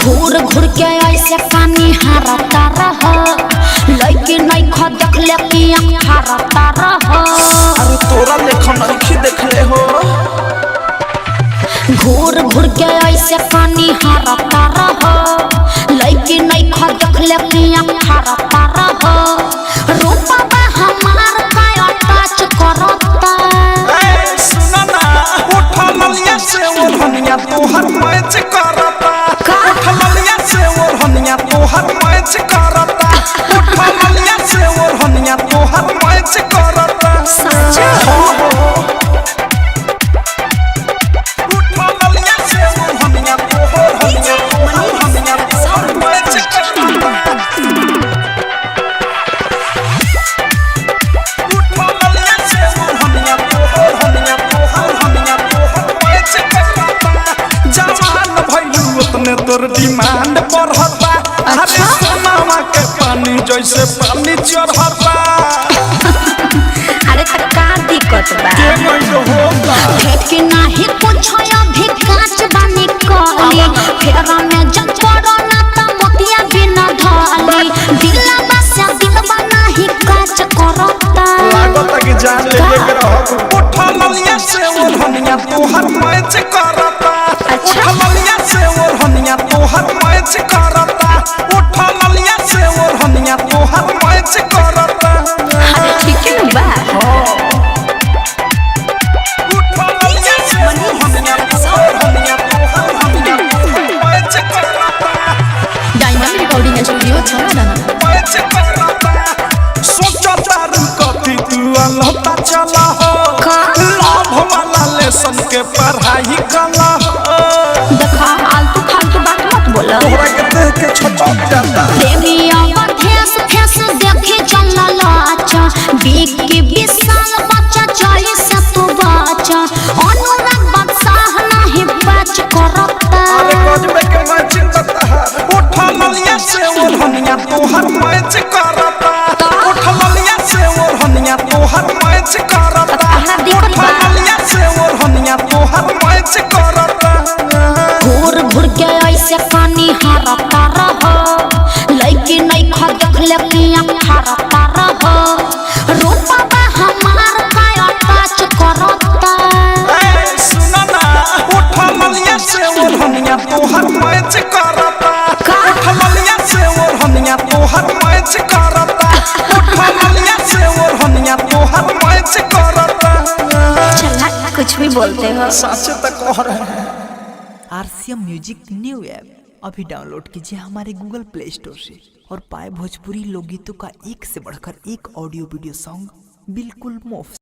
घूर घूर के ऐसे पानी हारता रह लइके नहीं ख देख ले कि आँख हारता रह। अरे तोरा लेखन नहीं देखले हो। घूर घूर के ऐसे पानी हारता रह लइके नहीं ख देख ले कि आँख हारता रह। रूपा हमार का टच करता। ए सुना ना उठा ललिया से ओढ़निया तोहर मैच करता। उठा ललिया से ओढ़निया तोहर मैच करता। उठा ललिया से ओढ़निया तोहर मैच करता। सच उठा ललिया से ओढ़निया तोहर मैच तोर डिमांड बढ़ता। अरे सोनावा के पानी जैसे पानी चढ़ता। अरे त का दिक्कत बा भेट के नाही कुछ अभी काच बानी कली फेरा में जब पड़ो ना त मोतिया बिना ढाली दिलवा से दिलवा नाही काच करता। लागत कि जान ले के रह। उठा ललिया से ओढ़निया तोहर मैच करता। उठा ललिया से ओढ़निया तोहर मैच करता। उठा ललिया से ओढ़निया तोहर मैच करता। अरे ठीक है बा उठा ललिया से ओढ़निया तोहर मैच करता। डायमंड रिकॉर्डिंग स्टूडियो छाना मैच करता। सोचता कथी तू अलहता चला हो। लाभ वाला लेसन के पढ़ाई कला हो। देखा आलतू फालतू बात मत बोला। तोहरा के देख के छटक जाता। देविया बथेस फेस देखे चलल अच्छा बीक के विशाल बच्चा चले से तो बच्चा अनुराग बादशाह नहीं बच करता। अरे गजबे के मैं चिंता है। उठा ललिया से ओढ़निया तोहर मैच करता। उठा ललिया से ओढ़निया तोहर मैच करता। उठा ललिया से ओढ़निया तोहर मैच करता। घूर घूर के ऐसे पानी हारता रह लइके नहीं ख देख ले कि आँख हारता रह। रूपा हमार का टच करता। ए सुना ना उठा ललिया से ओढ़निया तोहर मैच करता। उठा ललिया से ओढ़निया तोहर मैच करता। उठा ललिया से ओढ़निया तोहर मैच करता। चला कुछ भी बोलते हो। सच तो कह रहे हैं। RCM म्यूजिक न्यू ऐप अभी डाउनलोड कीजिए हमारे गूगल प्ले स्टोर से और पाए भोजपुरी लोकगीतों का एक से बढ़कर एक ऑडियो वीडियो सॉन्ग बिल्कुल मुफ्त।